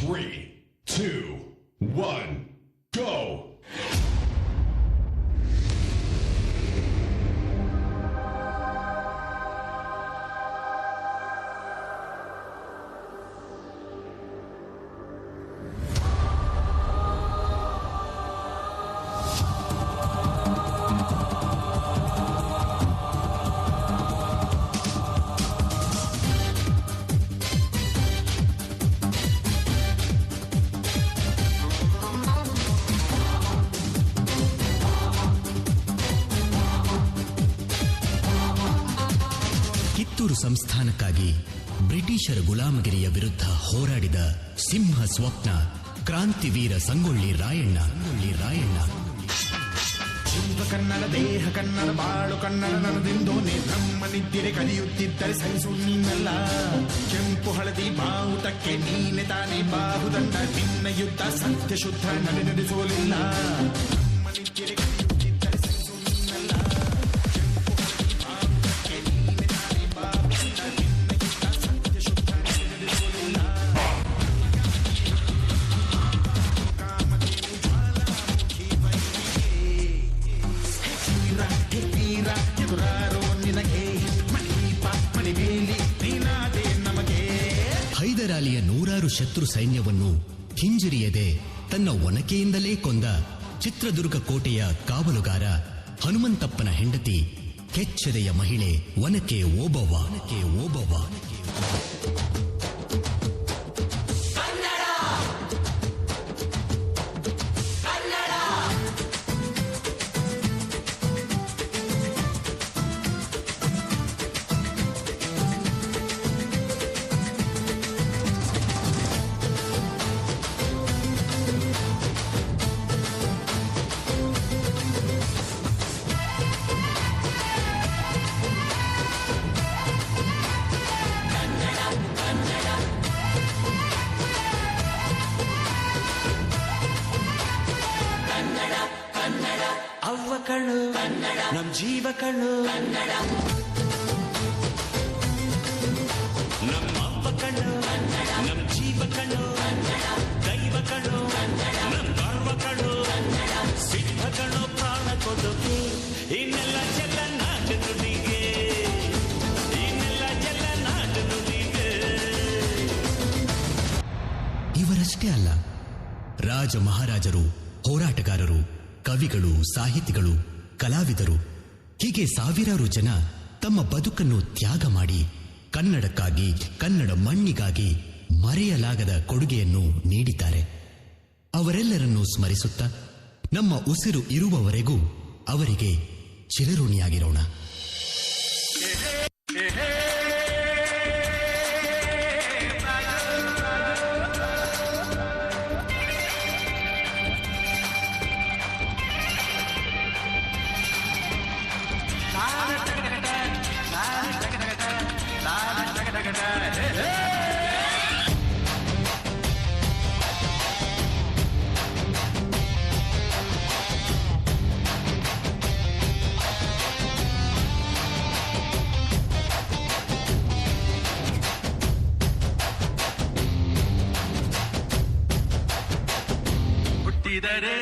3, 2, 1, go! Kittur ಸಂಸ್ಥಾನಕ್ಕಾಗಿ ಬ್ರಿಟಿಷರ ಗುಲಾಮಗಿರಿಯ ವಿರುದ್ಧ ಹೋರಾಡಿದ ಸಿಂಹ ಸ್ವಪ್ನ ಕ್ರಾಂತಿವೀರ ಸಂಗೊಳ್ಳಿ ರಾಯಣ್ಣ. ಜೀವ ಕನ್ನಡ, ದೇಹ ಕನ್ನಡ, ಬಾಳು ಕನ್ನಡ ನನ್ನದೆಂದೋನೆ ನಮ್ಮ ನಿದ್ದಿರೆ ಕಲಿಯುತ್ತಿದ್ದರೆ ಸಹಿಸು ನೀನಲ್ಲ. ಕೆಂಪು ಹಳದಿ ಬಾವುಟಕ್ಕೆ ನೀನೆ ತಾನೇ ಬಾಹುದಂಡ, ನಿನ್ನ ಯುದ್ಧ ಸತ್ಯ ಶುದ್ಧ ನಡೆಸೋಲಿಲ್ಲ. ನಮ್ಮ ನಿದ್ದಿರೆ ಕಲಿಯುತ್ತಿದ್ದರೆ ಸಹಿಸು ನೀನಲ್ಲ. ಕೆಂಪು ಹಳದಿ ಬಾವುಟಕ್ಕೆ ನೀನೆ ತಾನೇ ಬಾಹುದಂಡ, ನಿನ್ನ ಯುದ್ಧ ಸತ್ಯ ಶುದ್ಧ ನಡೆಸೋಲಿಲ್ಲ. ಕಾಮಧೇನು ಜ್ವಾಲಾಮುಖಿ ವೈರಿಗೆ ವೀರ ಎದುರಾರೋ ನಿನಗೆ ಮಣಿದೀಪ ಮಣಿಬೇಲಿ ನೀನಾದೆ ನಮಗೆ. ಹೈದರಾಲಿಯ 100 ಶತ್ರು ಸೈನ್ಯವನ್ನು ಹಿಂಜರಿಯದೆ ತನ್ನ ಒನಕೆಯಿಂದಲೇ ಕೊಂದ ಚಿತ್ರದುರ್ಗ ಕೋಟೆಯ ಕಾವಲುಗಾರ ಹನುಮಂತಪ್ಪನ ಹೆಂಡತಿ ಕೆಚ್ಚೆದೆಯ ಮಹಿಳೆ ಒನಕೆ ಓಬವ್ವ. ಅವ್ವ ಕಣ್ಣು ನಮ್ ಜೀವ ಕಣ್ಣು, ನಮ್ಮ ಅವ್ವ ಕಣ್ಣು ನಮ್ ಜೀವ ಕಣ್ಣು, ದೈವ ಕಣ್ಣು ನಮ್ ಗರ್ವ ಕಣ್ಣು, ಸಿದ್ಧ ಕಣ್ಣು ಪ್ರಾಣ ಕೊಡುಗೆ. ಇನ್ನೆಲ್ಲ ಜಲ ನಾಟ ನುಡಿಗೆ, ಇನ್ನೆಲ್ಲ ಜಲ ನಾಟ ನುಡಿಗೆ. ಇವರಷ್ಟೇ ಅಲ್ಲ, ರಾಜ ಮಹಾರಾಜರು, ಹೋರಾಟಗಾರರು, ಕವಿಗಳು, ಸಾಹಿತಿಗಳು, ಕಲಾವಿದರು ಹೀಗೆ ಸಾವಿರಾರು ಜನ ತಮ್ಮ ಬದುಕನ್ನು ತ್ಯಾಗ ಮಾಡಿ ಕನ್ನಡಕ್ಕಾಗಿ, ಕನ್ನಡ ಮಣ್ಣಿಗಾಗಿ ಮರೆಯಲಾಗದ ಕೊಡುಗೆಯನ್ನು ನೀಡಿದ್ದಾರೆ. ಅವರೆಲ್ಲರನ್ನೂ ಸ್ಮರಿಸುತ್ತಾ ನಮ್ಮ ಉಸಿರು ಇರುವವರೆಗೂ ಅವರಿಗೆ ಚಿರಋಣಿಯಾಗಿರೋಣ. ಹುಟ್ಟಿದರೆ